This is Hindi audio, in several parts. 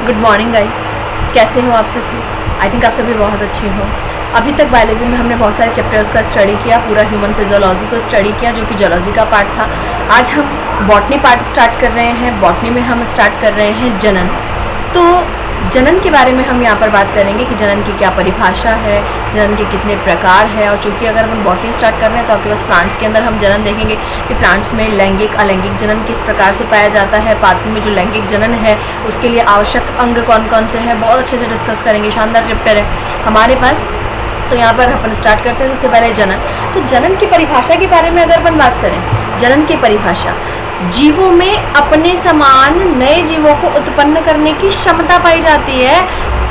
गुड मॉर्निंग गाइस, कैसे हो आप सभी? आई थिंक आप सभी बहुत अच्छे हो। अभी तक बायोलॉजी में हमने बहुत सारे चैप्टर्स का स्टडी किया, पूरा ह्यूमन फिजियोलॉजी को स्टडी किया जो कि जूलॉजी का पार्ट था। आज हम बॉटनी पार्ट स्टार्ट कर रहे हैं। बॉटनी में हम स्टार्ट कर रहे हैं जनन। तो जनन के बारे में हम यहाँ पर बात करेंगे कि जनन की क्या परिभाषा है, जनन के कितने प्रकार है। और चूँकि अगर हम बॉटनी स्टार्ट कर रहे हैं तो आपके पास प्लांट्स के अंदर हम जनन देखेंगे कि प्लांट्स में लैंगिक अलैंगिक जनन किस प्रकार से पाया जाता है। पादपों में जो लैंगिक जनन है उसके लिए आवश्यक अंग कौन कौन से हैं, बहुत अच्छे से डिस्कस करेंगे। शानदार चैप्टर है हमारे पास। तो यहाँ पर अपन स्टार्ट करते हैं सबसे पहले जनन। तो जनन की परिभाषा के बारे में अगर अपन बात करें, जनन की परिभाषा, जीवों में अपने समान नए जीवों को उत्पन्न करने की क्षमता पाई जाती है।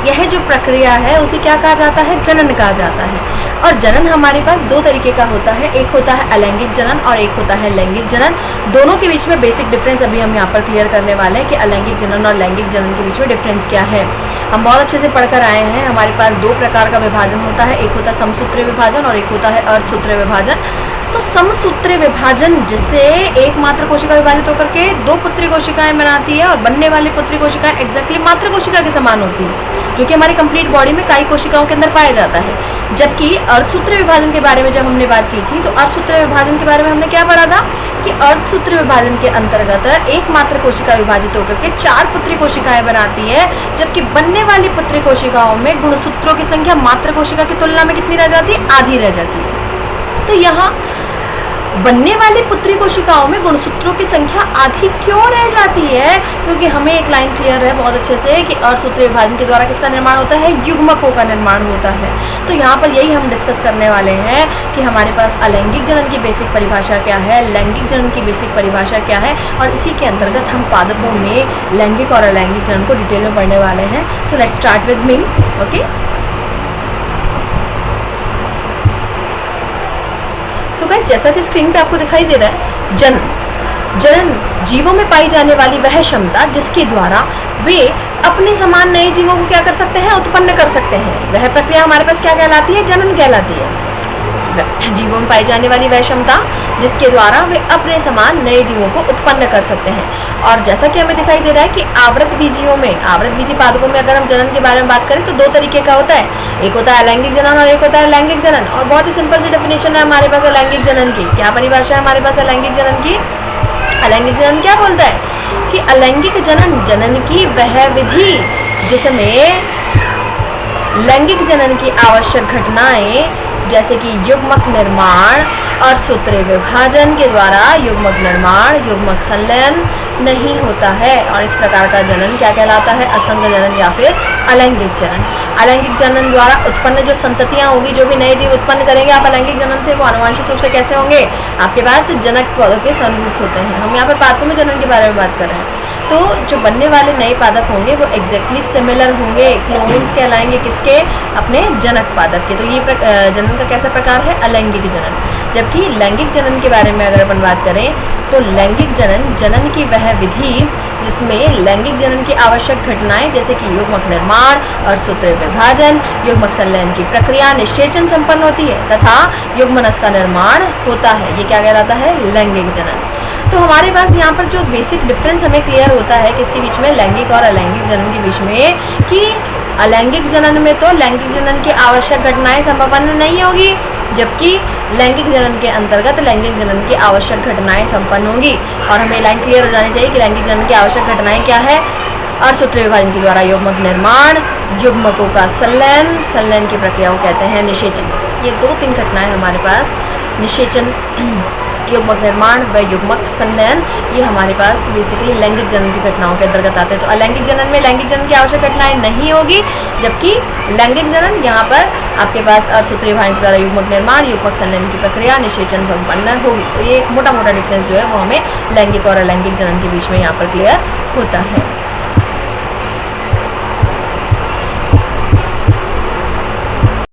यह जो प्रक्रिया है उसे क्या कहा जाता है? जनन कहा जाता है। और जनन हमारे पास दो तरीके का होता है, एक होता है अलैंगिक जनन और एक होता है लैंगिक जनन। दोनों के बीच में बेसिक डिफरेंस अभी हम यहाँ पर क्लियर करने वाले हैं कि अलैंगिक जनन और लैंगिक जनन के बीच में डिफरेंस क्या है। हम बहुत अच्छे से पढ़कर आए हैं। हमारे पास दो प्रकार का विभाजन होता है, एक होता है समसूत्रीय विभाजन और एक होता है अर्धसूत्रीय विभाजन। तो समसूत्रीय विभाजन जिससे एक मात्र कोशिका विभाजित होकर के दो पुत्री कोशिकाएं बनाती है और बनने वाली पुत्री कोशिकाएं एग्जैक्टली मात्र कोशिका के समान होती है, जो कि हमारी कंप्लीट बॉडी में कई कोशिकाओं के अंदर पाया जाता है। जबकि अर्धसूत्रीय विभाजन के बारे में जब हमने बात की थी तो अर्धसूत्रीय विभाजन के बारे में हमने क्या पढ़ा था कि अर्धसूत्रीय विभाजन के अंतर्गत एक मात्र कोशिका विभाजित होकर के चार पुत्री कोशिकाएं बनाती है, जबकि बनने वाली पुत्री कोशिकाओं में गुणसूत्रों की संख्या मात्र कोशिका की तुलना में कितनी रह जाती है? आधी रह जाती है। तो यहाँ बनने वाली पुत्री कोशिकाओं में गुणसूत्रों की संख्या आधी क्यों रह जाती है? क्योंकि हमें एक लाइन क्लियर है बहुत अच्छे से कि अर्धसूत्रीय विभाजन के द्वारा किसका निर्माण होता है? युग्मकों का निर्माण होता है। तो यहाँ पर यही हम डिस्कस करने वाले हैं कि हमारे पास अलैंगिक जनन की बेसिक परिभाषा क्या है, लैंगिक जनन की बेसिक परिभाषा क्या है, और इसी के अंतर्गत हम पादपों में लैंगिक और अलैंगिक जनन को डिटेल में पढ़ने वाले हैं। So let's start with me. Okay, जैसा कि स्क्रीन पे आपको दिखाई दे रहा है, जनन जीवों में पाई जाने वाली वह क्षमता जिसके द्वारा वे अपने समान नए जीवों को क्या कर सकते हैं? उत्पन्न कर सकते हैं। वह प्रक्रिया हमारे पास क्या कहलाती है? जनन कहलाती है। जीवों में पाई जाने वाली वह क्षमता जिसके द्वारा वे अपने समान नए जीवों को उत्पन्न कर सकते हैं। और जैसा कि हमें दिखाई दे रहा है कि आवृत बीजियों में, आवृत बीजी पादपों में अगर हम जनन के बारे में बात करें तो दो तरीके का होता है, एक होता है अलैंगिक जनन और एक होता है लैंगिक जनन। और बहुत ही सिंपल सी डेफिनेशन है हमारे पास अलैंगिक जनन की। क्या परिभाषा है हमारे पास अलैंगिक जनन की? अलैंगिक जनन क्या बोलता है कि अलैंगिक जनन जनन की वह विधि जिसमें लैंगिक जनन की आवश्यक घटनाएं जैसे कि युग्मक निर्माण और सूत्रीय विभाजन के द्वारा युग्मक निर्माण, युग्मक संलयन नहीं होता है। और इस प्रकार का जनन क्या कहलाता है? असंग जनन या फिर अलैंगिक जनन। अलैंगिक जनन द्वारा उत्पन्न जो संततियां होगी, जो भी नए जीव उत्पन्न करेंगे आप अलैंगिक जनन से, वो आनुवंशिक रूप से कैसे होंगे? आपके पास जनक पौधों के संरूप होते हैं। हम यहाँ पर पादपों में जनन के बारे में बात कर रहे हैं। तो जो बनने वाले नए पादप होंगे वो एग्जैक्टली सिमिलर होंगे, क्लोन्स कहलाएंगे किसके? अपने जनक पादप के। तो ये जनन का कैसा प्रकार है? अलैंगिक जनन। जबकि लैंगिक जनन के बारे में अगर अपन बात करें तो लैंगिक जनन जनन की वह विधि जिसमें लैंगिक जनन की आवश्यक घटनाएं जैसे कि युग्मक निर्माण और सूत्रीय विभाजन, युग्मक संलयन की प्रक्रिया, निषेचन संपन्न होती है तथा युग्मनस का निर्माण होता है। ये क्या कहलाता है? लैंगिक जनन। तो हमारे पास यहाँ पर जो बेसिक डिफरेंस हमें क्लियर होता है किसके बीच में? लैंगिक और अलैंगिक जनन के बीच में, कि अलैंगिक जनन में तो लैंगिक जनन की आवश्यक घटनाएं संपन्न नहीं होगी, जबकि लैंगिक जनन के अंतर्गत लैंगिक जनन की आवश्यक घटनाएं संपन्न होंगी। और हमें लाइन क्लियर हो जानी चाहिए कि लैंगिक जनन की आवश्यक घटनाएं क्या है? अर्धसूत्रीय विभाजन के द्वारा युग्मक निर्माण, युग्मकों का संलयन, संलयन की प्रक्रिया को कहते हैं निषेचन। ये दो तीन घटनाएं हमारे पास, निषेचन, युग्मक निर्माण व युग्मक संलयन, ये हमारे पास बेसिकली लैंगिक जनन की घटनाओं के अंतर्गत आते हैं। तो अलैंगिक जनन में लैंगिक जनन की आवश्यक घटनाएं नहीं होगी, जबकि लैंगिक जनन यहाँ पर आपके पास अर्धसूत्रीय विभाजन के द्वारा युग्मक निर्माण, युग्मक संलयन की प्रक्रिया, निषेचन संपन्न होगी। तो ये मोटा मोटा डिफरेंस जो है वो हमें लैंगिक और अलैंगिक जनन के बीच में यहाँ पर क्लियर होता है।